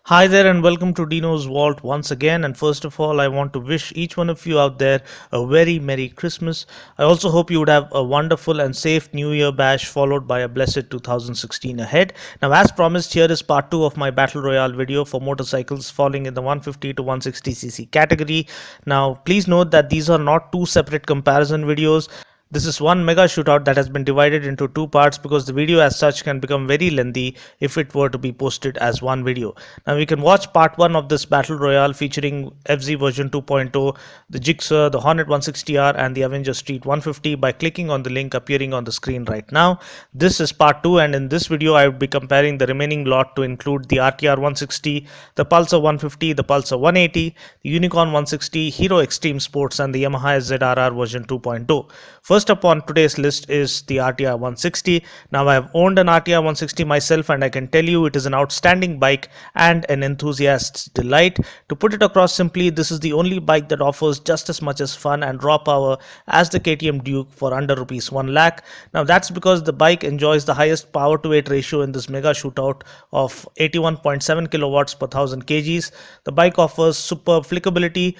Hi there and welcome to Dinos Vault once again. And first of all, I want to wish each one of you out there a very Merry Christmas. I also hope you would have a wonderful and safe New Year bash followed by a blessed 2016 ahead. Now, as promised, here is part 2 of my Battle Royale video for motorcycles falling in the 150 to 160cc category. Now, please note that these are not two separate comparison videos. This is one mega shootout that has been divided into two parts because the video as such can become very lengthy if it were to be posted as one video. Now we can watch part 1 of this battle royale featuring FZ version 2.0, the Jigsaw, the Hornet 160R and the Avenger Street 150 by clicking on the link appearing on the screen right now. This is part 2 and in this video I would be comparing the remaining lot to include the RTR 160, the Pulsar 150, the Pulsar 180, the Unicorn 160, Hero Xtreme Sports and the Yamaha ZRR version 2.0. First up on today's list is the RTR 160. Now I have owned an RTR 160 myself and I can tell you it is an outstanding bike and an enthusiast's delight. To put it across simply, this is the only bike that offers just as much as fun and raw power as the KTM Duke for under rupees 1 lakh. Now that's because the bike enjoys the highest power to weight ratio in this mega shootout of 81.7 kilowatts per 1000 kgs. The bike offers superb flickability,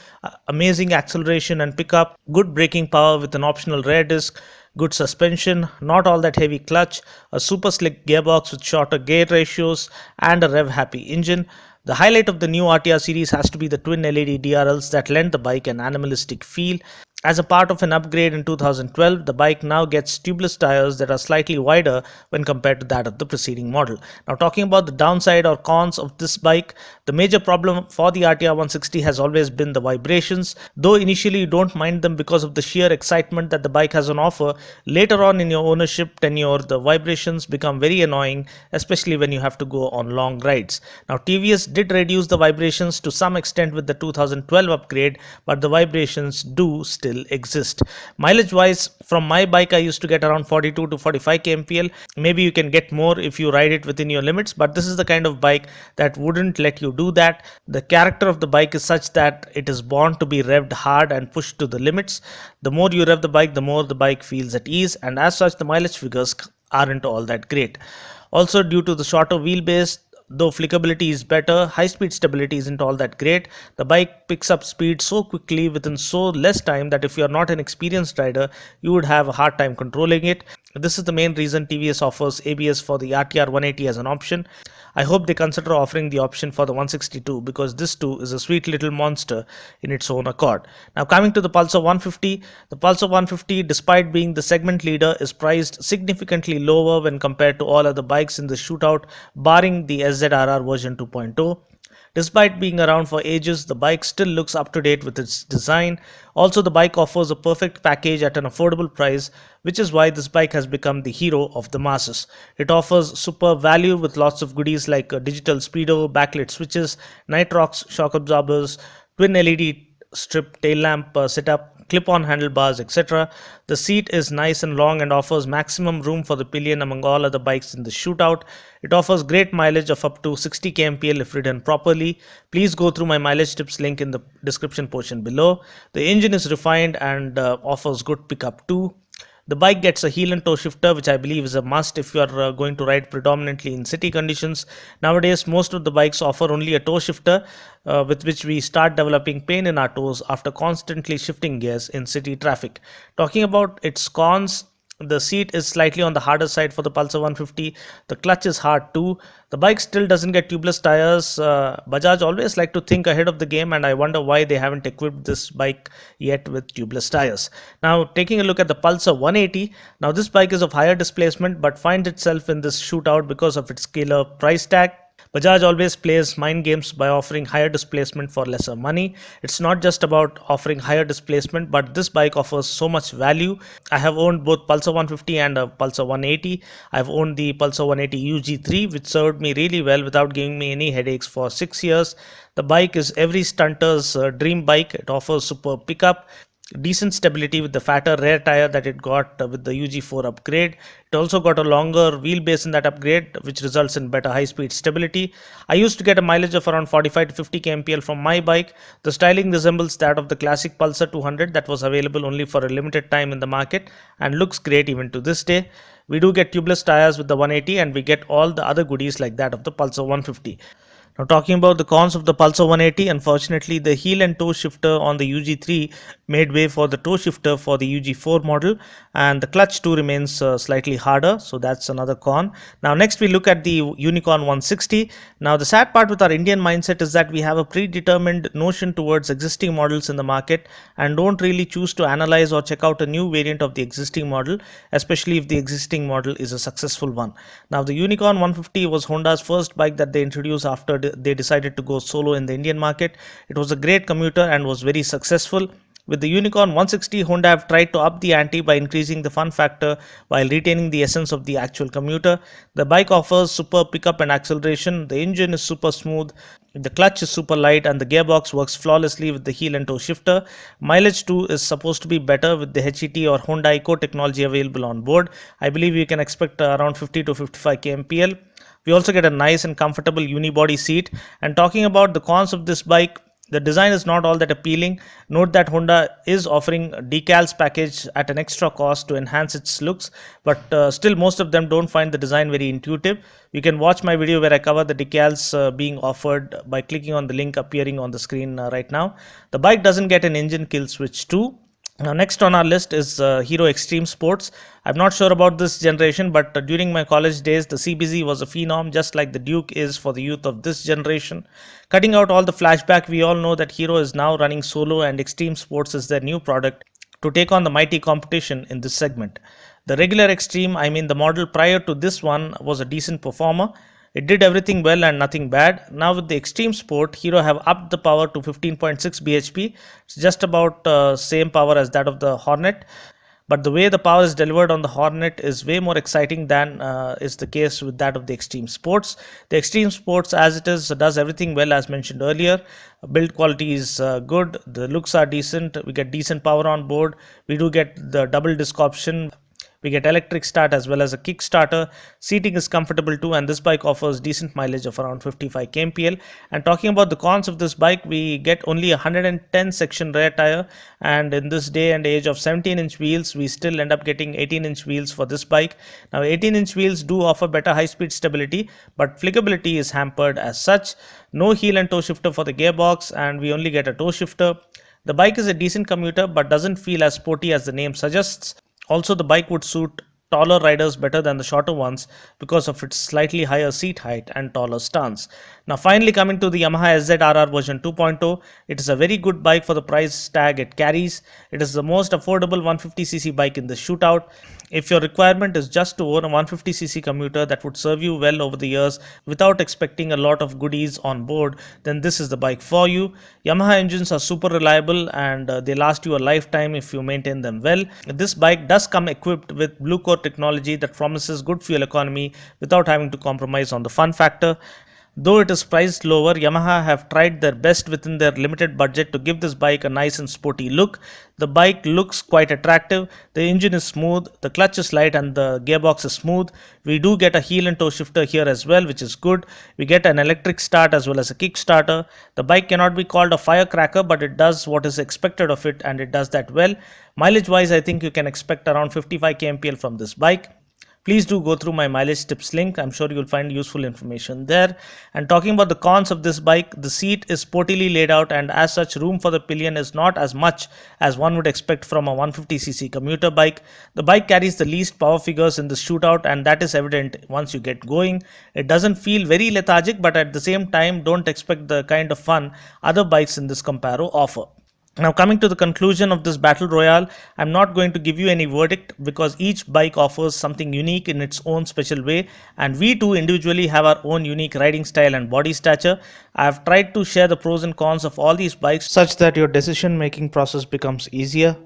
amazing acceleration and pickup, good braking power with an optional rear disc, good suspension, not all that heavy clutch, a super slick gearbox with shorter gear ratios, and a rev happy engine. The highlight of the new RTR series has to be the twin LED DRLs that lend the bike an animalistic feel. As a part of an upgrade in 2012, the bike now gets tubeless tires that are slightly wider when compared to that of the preceding model. Now, talking about the downside or cons of this bike, the major problem for the RTR 160 has always been the vibrations. Though initially you don't mind them because of the sheer excitement that the bike has on offer, later on in your ownership tenure, the vibrations become very annoying, especially when you have to go on long rides. Now, TVS did reduce the vibrations to some extent with the 2012 upgrade, but the vibrations do still exist. Mileage wise, from my bike I used to get around 42 to 45 kmpl. Maybe you can get more if you ride it within your limits, but this is the kind of bike that wouldn't let you do that. The character of the bike is such that it is born to be revved hard and pushed to the limits. The more you rev the bike, the more the bike feels at ease, and as such the mileage figures aren't all that great. Also, due to the shorter wheelbase, though flickability is better, high speed stability isn't all that great. The bike picks up speed so quickly within so less time that if you are not an experienced rider, you would have a hard time controlling it. This is the main reason TVS offers ABS for the RTR 180 as an option. I hope they consider offering the option for the 162 because this too is a sweet little monster in its own accord. Now coming to the Pulsar 150, the Pulsar 150 despite being the segment leader is priced significantly lower when compared to all other bikes in the shootout barring the SZRR version 2.0. Despite being around for ages, the bike still looks up to date with its design. Also, the bike offers a perfect package at an affordable price, which is why this bike has become the hero of the masses. It offers superb value with lots of goodies like a digital speedo, backlit switches, nitrox shock absorbers, twin LED strip tail lamp setup, clip-on handlebars, etc. The seat is nice and long and offers maximum room for the pillion among all other bikes in the shootout. It offers great mileage of up to 60 kmpl if ridden properly. Please go through my mileage tips link in the description portion below. The engine is refined and offers good pickup too. The bike gets a heel and toe shifter, which I believe is a must if you are going to ride predominantly in city conditions. Nowadays, most of the bikes offer only a toe shifter, with which we start developing pain in our toes after constantly shifting gears in city traffic. Talking about its cons, the seat is slightly on the harder side for the Pulsar 150. The clutch is hard too. The bike still doesn't get tubeless tires. Bajaj always like to think ahead of the game, and I wonder why they haven't equipped this bike yet with tubeless tires. Now, taking a look at the Pulsar 180. Now, this bike is of higher displacement but finds itself in this shootout because of its killer price tag. Bajaj always plays mind games by offering higher displacement for lesser money. It's not just about offering higher displacement, but this bike offers so much value. I have owned both Pulsar 150 and a Pulsar 180. I've owned the Pulsar 180 UG3, which served me really well without giving me any headaches for 6 years. The bike is every stunter's dream bike. It offers superb pickup, decent stability with the fatter rear tire that it got with the UG4 upgrade. It also got a longer wheelbase in that upgrade, which results in better high speed stability. I used to get a mileage of around 45 to 50 kmpl from my bike. The styling resembles that of the classic Pulsar 200 that was available only for a limited time in the market and looks great even to this day. We do get tubeless tires with the 180 and we get all the other goodies like that of the Pulsar 150. Now, talking about the cons of the Pulsar 180, unfortunately, the heel and toe shifter on the UG3 made way for the toe shifter for the UG4 model, and the clutch too remains slightly harder, so that's another con. Now, next we look at the Unicorn 160. Now, the sad part with our Indian mindset is that we have a predetermined notion towards existing models in the market and don't really choose to analyze or check out a new variant of the existing model, especially if the existing model is a successful one. Now, the Unicorn 150 was Honda's first bike that they introduced after they decided to go solo in the Indian market. It was a great commuter and was very successful. With the Unicorn 160, Honda have tried to up the ante by increasing the fun factor while retaining the essence of the actual commuter. The bike offers super pickup and acceleration, the engine is super smooth, the clutch is super light, and the gearbox works flawlessly with the heel and toe shifter. Mileage too is supposed to be better with the HET or Honda Eco technology available on board. I believe you can expect around 50 to 55 kmpl. We also get a nice and comfortable unibody seat. And talking about the cons of this bike, the design is not all that appealing. Note that Honda is offering decals package at an extra cost to enhance its looks, but still most of them don't find the design very intuitive. You can watch my video where I cover the decals being offered by clicking on the link appearing on the screen right now. The bike doesn't get an engine kill switch too. Now, next on our list is Hero Xtreme Sports. I'm not sure about this generation, but during my college days, the CBZ was a phenom, just like the Duke is for the youth of this generation. Cutting out all the flashback, we all know that Hero is now running solo, and Xtreme Sports is their new product to take on the mighty competition in this segment. The regular Xtreme, I mean the model prior to this one, was a decent performer. It did everything well and nothing bad. Now with the Xtreme Sport, Hero have upped the power to 15.6 bhp. It's just about same power as that of the Hornet. But the way the power is delivered on the Hornet is way more exciting than is the case with that of the Xtreme Sports. The Xtreme Sports, as it is, does everything well as mentioned earlier. Build quality is good. The looks are decent. We get decent power on board. We do get the double disc option. We get electric start as well as a kickstarter. Seating is comfortable too, and this bike offers decent mileage of around 55 kmpl. And talking about the cons of this bike, we get only a 110 section rear tire, and in this day and age of 17-inch wheels, we still end up getting 18-inch wheels for this bike. Now 18-inch wheels do offer better high-speed stability, but flickability is hampered as such. No heel and toe shifter for the gearbox, and we only get a toe shifter. The bike is a decent commuter but doesn't feel as sporty as the name suggests. Also, the bike would suit taller riders better than the shorter ones because of its slightly higher seat height and taller stance. Now, finally coming to the Yamaha SZRR version 2.0, it is a very good bike for the price tag it carries. It is the most affordable 150cc bike in the Shootout. If your requirement is just to own a 150cc commuter that would serve you well over the years without expecting a lot of goodies on board, then this is the bike for you. Yamaha engines are super reliable and they last you a lifetime if you maintain them well. This bike does come equipped with Blue Core technology that promises good fuel economy without having to compromise on the fun factor. Though it is priced lower, Yamaha have tried their best within their limited budget to give this bike a nice and sporty look. The bike looks quite attractive, the engine is smooth, the clutch is light and the gearbox is smooth. We do get a heel and toe shifter here as well, which is good. We get an electric start as well as a kickstarter. The bike cannot be called a firecracker, but it does what is expected of it and it does that well. Mileage wise, I think you can expect around 55 kmpl from this bike. Please do go through my mileage tips link. I'm sure you'll find useful information there. And talking about the cons of this bike, the seat is sportily laid out and as such room for the pillion is not as much as one would expect from a 150cc commuter bike. The bike carries the least power figures in the Shootout and that is evident once you get going. It doesn't feel very lethargic, but at the same time don't expect the kind of fun other bikes in this comparo offer. Now, coming to the conclusion of this battle royale, I'm not going to give you any verdict because each bike offers something unique in its own special way, and we too individually have our own unique riding style and body stature. I have tried to share the pros and cons of all these bikes such that your decision making process becomes easier.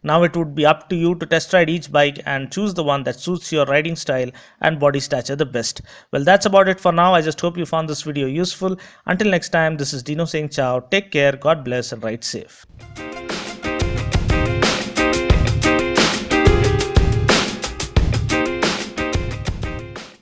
Now it would be up to you to test ride each bike and choose the one that suits your riding style and body stature the best. Well, that's about it for now. I just hope you found this video useful. Until next time, this is Dino saying ciao, take care, God bless and ride safe.